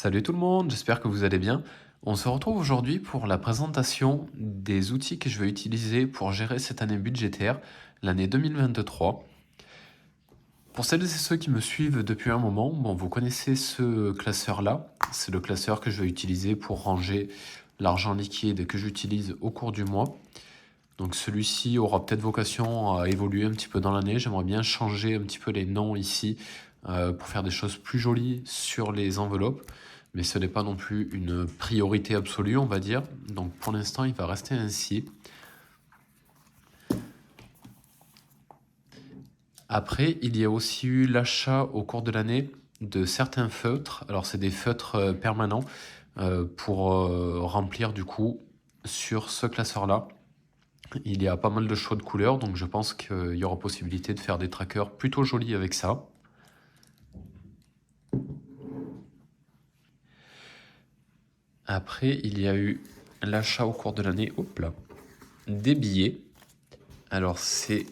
Salut tout le monde, j'espère que vous allez bien. On se retrouve aujourd'hui pour la présentation des outils que je vais utiliser pour gérer cette année budgétaire, l'année 2023. Pour celles et ceux qui me suivent depuis un moment, vous connaissez ce classeur-là. C'est le classeur que je vais utiliser pour ranger l'argent liquide que j'utilise au cours du mois. Donc celui-ci aura peut-être vocation à évoluer un petit peu dans l'année. J'aimerais bien changer un petit peu les noms ici pour faire des choses plus jolies sur les enveloppes. Mais ce n'est pas non plus une priorité absolue, on va dire. Donc pour l'instant, il va rester ainsi. Après, il y a aussi eu l'achat au cours de l'année de certains feutres. Alors c'est des feutres permanents pour remplir du coup sur ce classeur-là. Il y a pas mal de choix de couleurs, donc je pense qu'il y aura possibilité de faire des trackers plutôt jolis avec ça. Après, il y a eu l'achat au cours de l'année, des billets. Alors c'est,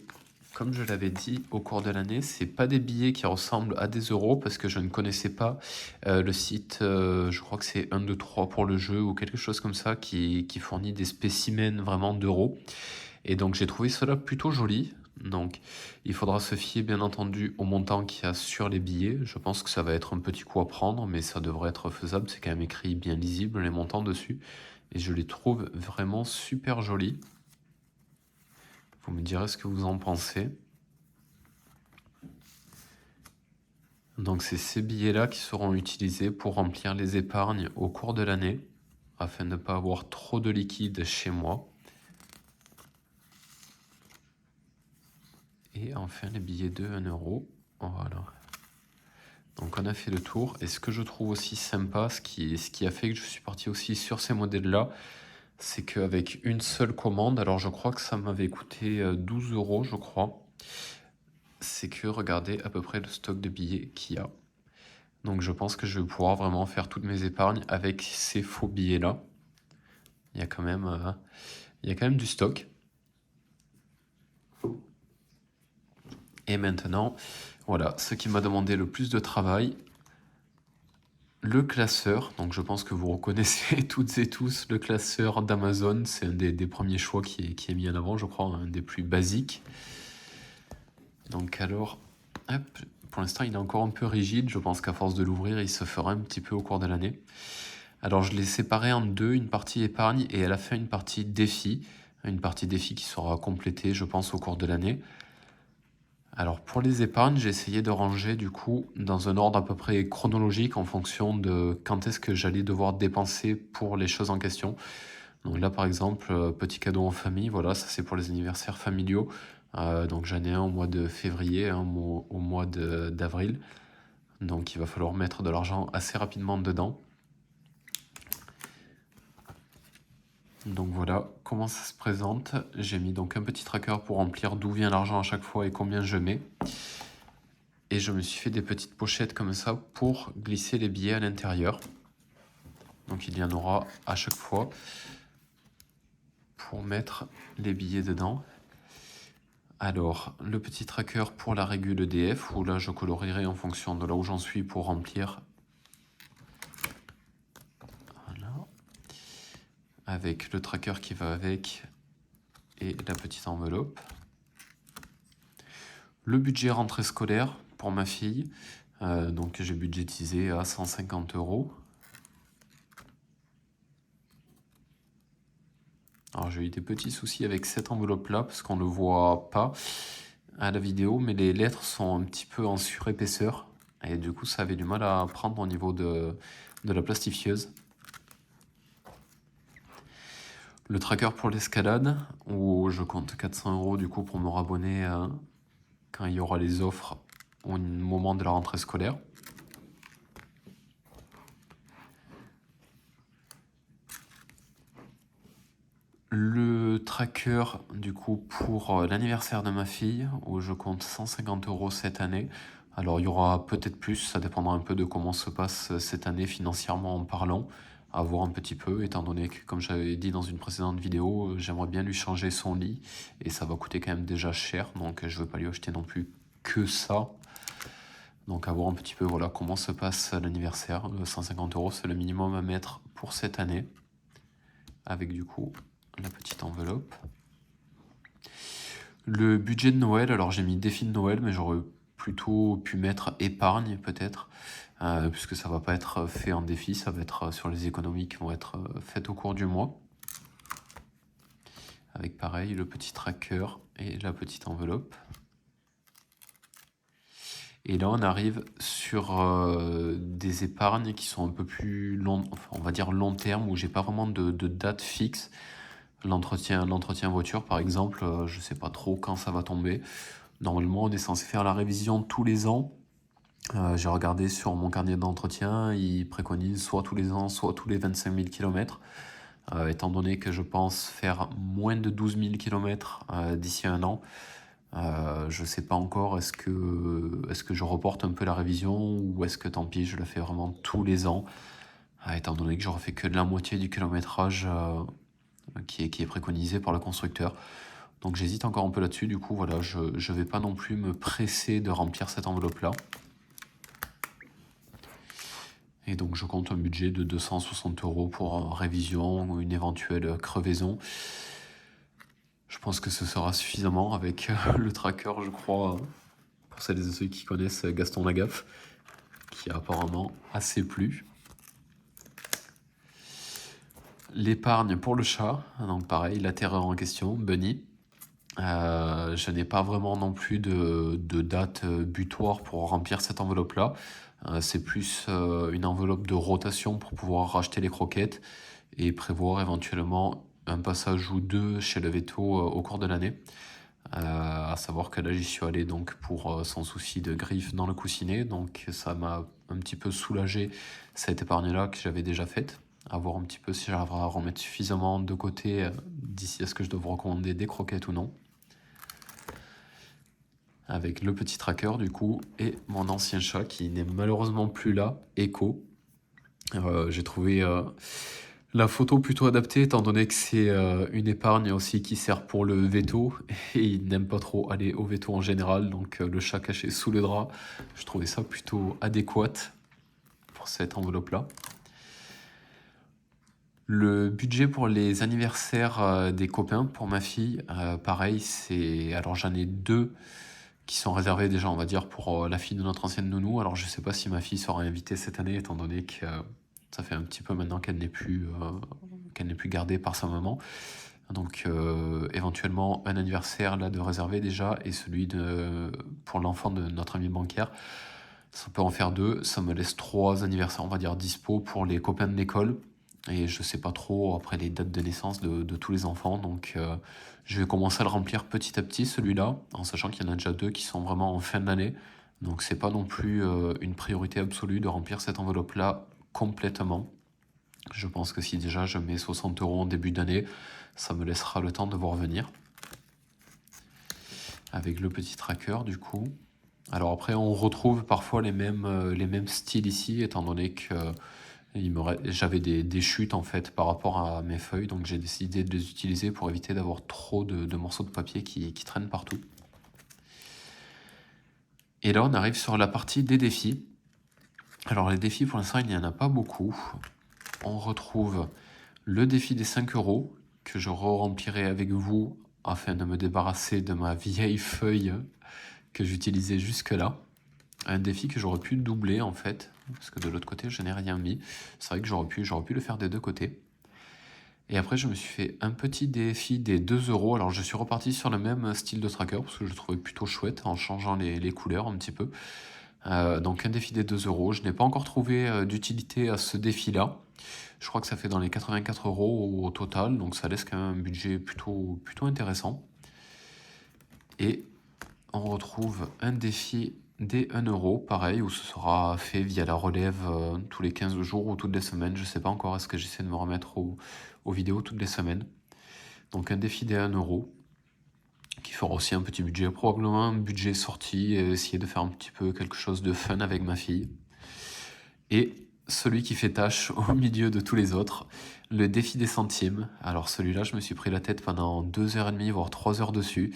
comme je l'avais dit au cours de l'année, c'est pas des billets qui ressemblent à des euros parce que je ne connaissais pas le site, je crois que c'est 1, 2, 3 pour le jeu ou quelque chose comme ça qui fournit des spécimens vraiment d'euros. Et donc j'ai trouvé cela plutôt joli. Donc il faudra se fier bien entendu au montant qu'il y a sur les billets. Je pense que ça va être un petit coup à prendre, mais ça devrait être faisable. C'est quand même écrit bien lisible les montants dessus. Et je les trouve vraiment super jolis. Vous me direz ce que vous en pensez. Donc c'est ces billets-là qui seront utilisés pour remplir les épargnes au cours de l'année, afin de ne pas avoir trop de liquide chez moi. Et enfin les billets de 1 euro. Voilà. Donc on a fait le tour. Et ce que je trouve aussi sympa, ce qui a fait que je suis parti aussi sur ces modèles-là, c'est qu'avec une seule commande, alors je crois que ça m'avait coûté 12 euros, je crois. C'est que regardez à peu près le stock de billets qu'il y a. Donc je pense que je vais pouvoir vraiment faire toutes mes épargnes avec ces faux billets-là. Il y a quand même du stock. Et maintenant, voilà, ce qui m'a demandé le plus de travail, le classeur. Donc je pense que vous reconnaissez toutes et tous le classeur d'Amazon. C'est un des premiers choix qui est mis en avant, je crois, un des plus basiques. Donc alors, hop, pour l'instant il est encore un peu rigide. Je pense qu'à force de l'ouvrir, il se fera un petit peu au cours de l'année. Alors je l'ai séparé en deux, une partie épargne et à la fin une partie défi. Une partie défi qui sera complétée, je pense, au cours de l'année. Alors pour les épargnes, j'ai essayé de ranger du coup dans un ordre à peu près chronologique en fonction de quand est-ce que j'allais devoir dépenser pour les choses en question. Donc là par exemple, petit cadeau en famille, voilà, ça c'est pour les anniversaires familiaux. Donc j'en ai un au mois de février, un au mois d'avril. Donc il va falloir mettre de l'argent assez rapidement dedans. Donc voilà comment ça se présente. J'ai mis donc un petit tracker pour remplir d'où vient l'argent à chaque fois et combien je mets. Et je me suis fait des petites pochettes comme ça pour glisser les billets à l'intérieur. Donc il y en aura à chaque fois pour mettre les billets dedans. Alors, le petit tracker pour la régule EDF, où là je colorierai en fonction de là où j'en suis pour remplir. Voilà. Avec le tracker qui va avec et la petite enveloppe. Le budget rentrée scolaire pour ma fille, donc j'ai budgétisé à 150 euros. Alors j'ai eu des petits soucis avec cette enveloppe-là, parce qu'on ne le voit pas à la vidéo, mais les lettres sont un petit peu en surépaisseur, et du coup ça avait du mal à prendre au niveau de la plastifieuse. Le tracker pour l'escalade, où je compte 400 euros du coup pour me rabonner quand il y aura les offres au moment de la rentrée scolaire. Le tracker du coup pour l'anniversaire de ma fille, où je compte 150 euros cette année. Alors il y aura peut-être plus, ça dépendra un peu de comment se passe cette année financièrement en parlant, à voir un petit peu, étant donné que comme j'avais dit dans une précédente vidéo, j'aimerais bien lui changer son lit, et ça va coûter quand même déjà cher, donc je ne veux pas lui acheter non plus que ça. Donc à voir un petit peu voilà, comment se passe l'anniversaire. 150 €, c'est le minimum à mettre pour cette année. Avec du coup la petite enveloppe. Le budget de Noël, alors j'ai mis défi de Noël, mais j'aurais plutôt pu mettre épargne peut-être, puisque ça va pas être fait en défi, ça va être sur les économies qui vont être faites au cours du mois. Avec pareil le petit tracker et la petite enveloppe. Et là, on arrive sur des épargnes qui sont un peu plus long, enfin, on va dire long terme, où j'ai pas vraiment de date fixe. L'entretien voiture, par exemple, je sais pas trop quand ça va tomber. Normalement, on est censé faire la révision tous les ans. J'ai regardé sur mon carnet d'entretien, il préconise soit tous les ans, soit tous les 25 000 km. Étant donné que je pense faire moins de 12 000 km d'ici un an, je sais pas encore, est-ce que je reporte un peu la révision ou est-ce que tant pis, je la fais vraiment tous les ans, étant donné que je refais que de la moitié du kilométrage qui est préconisé par le constructeur. Donc j'hésite encore un peu là-dessus, du coup voilà, je vais pas non plus me presser de remplir cette enveloppe-là. Et donc je compte un budget de 260 € pour révision ou une éventuelle crevaison. Je pense que ce sera suffisamment avec le tracker, je crois, pour celles et ceux qui connaissent Gaston Lagaffe, qui a apparemment assez plu. L'épargne pour le chat, donc pareil, la terreur en question, Bunny. Je n'ai pas vraiment non plus de date butoir pour remplir cette enveloppe-là. C'est plus une enveloppe de rotation pour pouvoir racheter les croquettes et prévoir éventuellement un passage ou deux chez le veto au cours de l'année. À savoir que là j'y suis allé donc pour sans souci de griffes dans le coussinet, donc ça m'a un petit peu soulagé cette épargne-là que j'avais déjà faite. À voir un petit peu si j'arriverai à remettre suffisamment de côté d'ici à ce que je dois vous recommander des croquettes ou non. Avec le petit tracker du coup et mon ancien chat qui n'est malheureusement plus là, Echo. J'ai trouvé la photo plutôt adaptée étant donné que c'est une épargne aussi qui sert pour le veto et il n'aime pas trop aller au veto en général, donc le chat caché sous le drap, je trouvais ça plutôt adéquat pour cette enveloppe-là. Le budget pour les anniversaires des copains pour ma fille, pareil, alors j'en ai deux qui sont réservés déjà, on va dire, pour la fille de notre ancienne nounou. Alors je sais pas si ma fille sera invitée cette année, étant donné que ça fait un petit peu maintenant qu'elle n'est plus gardée par sa maman. Donc éventuellement un anniversaire là de réservé déjà, et celui pour l'enfant de notre ami bancaire. Ça peut en faire deux, ça me laisse 3 anniversaires, on va dire, dispo pour les copains de l'école. Et je sais pas trop après les dates de naissance de tous les enfants, donc je vais commencer à le remplir petit à petit celui-là, en sachant qu'il y en a déjà 2 qui sont vraiment en fin d'année. Donc c'est pas non plus une priorité absolue de remplir cette enveloppe-là complètement. Je pense que si déjà je mets 60 € en début d'année, ça me laissera le temps de voir venir. Avec le petit tracker du coup. Alors après on retrouve parfois les mêmes styles ici, étant donné que j'avais des chutes en fait par rapport à mes feuilles, donc j'ai décidé de les utiliser pour éviter d'avoir trop de morceaux de papier qui traînent partout. Et là on arrive sur la partie des défis. Alors les défis pour l'instant il n'y en a pas beaucoup. On retrouve le défi des 5 € que je remplirai avec vous afin de me débarrasser de ma vieille feuille que j'utilisais jusque là. Un défi que j'aurais pu doubler en fait, parce que de l'autre côté je n'ai rien mis. C'est vrai que j'aurais pu le faire des deux côtés. Et après je me suis fait un petit défi des 2 €. Alors je suis reparti sur le même style de tracker parce que je le trouvais plutôt chouette en changeant les couleurs un petit peu. Donc un défi des 2 €. Je n'ai pas encore trouvé d'utilité à ce défi-là. Je crois que ça fait dans les 84 € au total, donc ça laisse quand même un budget plutôt intéressant. Et on retrouve un défi des 1 €, pareil, où ce sera fait via la relève tous les 15 jours ou toutes les semaines. Je sais pas encore, est-ce que j'essaie de me remettre aux vidéos toutes les semaines. Donc un défi des 1 € qui fera aussi un petit budget, probablement un budget sorti, et essayer de faire un petit peu quelque chose de fun avec ma fille. Et celui qui fait tâche au milieu de tous les autres, le défi des centimes. Alors celui-là, je me suis pris la tête pendant 2h30, voire 3 heures dessus.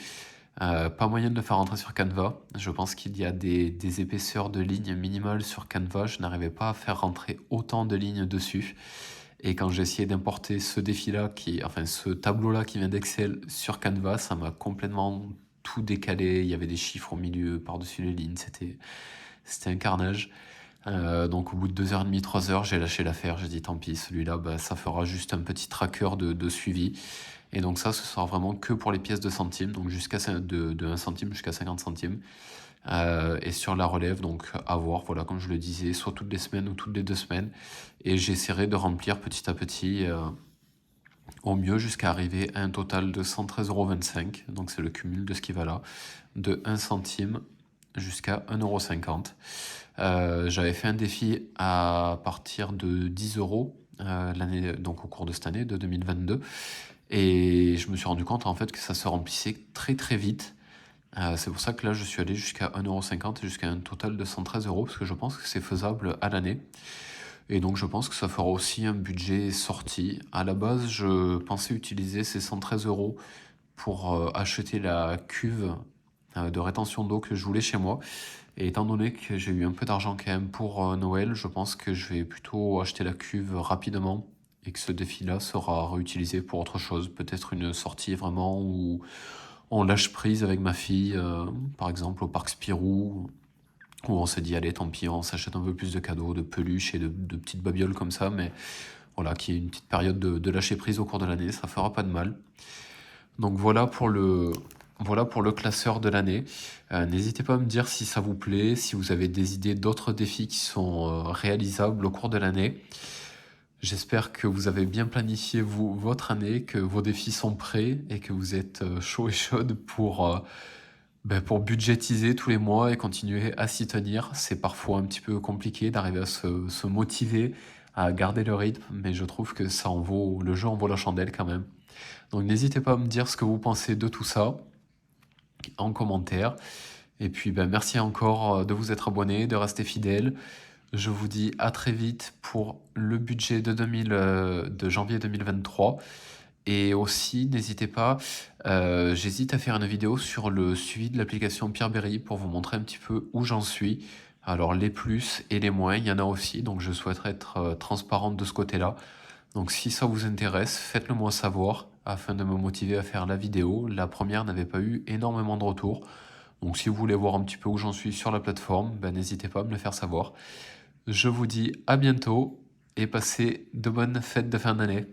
Pas moyen de le faire rentrer sur Canva. Je pense qu'il y a des épaisseurs de lignes minimales sur Canva. Je n'arrivais pas à faire rentrer autant de lignes dessus. Et quand j'ai essayé d'importer ce défi-là, enfin ce tableau-là qui vient d'Excel sur Canva, ça m'a complètement tout décalé. Il y avait des chiffres au milieu, par-dessus les lignes. C'était un carnage. Donc au bout de 2h30, 3 heures, j'ai lâché l'affaire. J'ai dit tant pis, celui-là, bah, ça fera juste un petit tracker de suivi. Et donc ça, ce sera vraiment que pour les pièces de centimes, donc de 1 centime jusqu'à 50 centimes. Et sur la relève, donc à voir, voilà, comme je le disais, soit toutes les semaines ou toutes les 2 semaines. Et j'essaierai de remplir petit à petit, au mieux, jusqu'à arriver à un total de 113,25 €. Donc c'est le cumul de ce qui va là, de 1 centime jusqu'à 1,50 €. J'avais fait un défi à partir de 10 € l'année, donc au cours de cette année, de 2022. Et je me suis rendu compte en fait que ça se remplissait très très vite. C'est pour ça que là je suis allé jusqu'à 1,50 € et jusqu'à un total de 113 € parce que je pense que c'est faisable à l'année. Et donc je pense que ça fera aussi un budget sorti. À la base, je pensais utiliser ces 113 € pour acheter la cuve de rétention d'eau que je voulais chez moi. Et étant donné que j'ai eu un peu d'argent quand même pour Noël, je pense que je vais plutôt acheter la cuve rapidement et que ce défi-là sera réutilisé pour autre chose. Peut-être une sortie vraiment où on lâche prise avec ma fille, par exemple au parc Spirou, où on s'est dit allez tant pis, on s'achète un peu plus de cadeaux, de peluches et de petites babioles comme ça, mais voilà, qu'il y ait une petite période de lâcher prise au cours de l'année, ça fera pas de mal. Donc voilà pour le classeur de l'année. N'hésitez pas à me dire si ça vous plaît, si vous avez des idées d'autres défis qui sont réalisables au cours de l'année. J'espère que vous avez bien planifié votre année, que vos défis sont prêts et que vous êtes chaud et chaude pour budgétiser tous les mois et continuer à s'y tenir. C'est parfois un petit peu compliqué d'arriver à se motiver, à garder le rythme, mais je trouve que le jeu en vaut la chandelle quand même. Donc n'hésitez pas à me dire ce que vous pensez de tout ça en commentaire. Et puis merci encore de vous être abonné, de rester fidèle. Je vous dis à très vite pour le budget de janvier 2023. Et aussi, n'hésitez pas, j'hésite à faire une vidéo sur le suivi de l'application Pierreberry pour vous montrer un petit peu où j'en suis. Alors les plus et les moins, il y en a aussi, donc je souhaiterais être transparente de ce côté-là. Donc si ça vous intéresse, faites-le moi savoir afin de me motiver à faire la vidéo. La première n'avait pas eu énormément de retours. Donc si vous voulez voir un petit peu où j'en suis sur la plateforme, n'hésitez pas à me le faire savoir. Je vous dis à bientôt et passez de bonnes fêtes de fin d'année.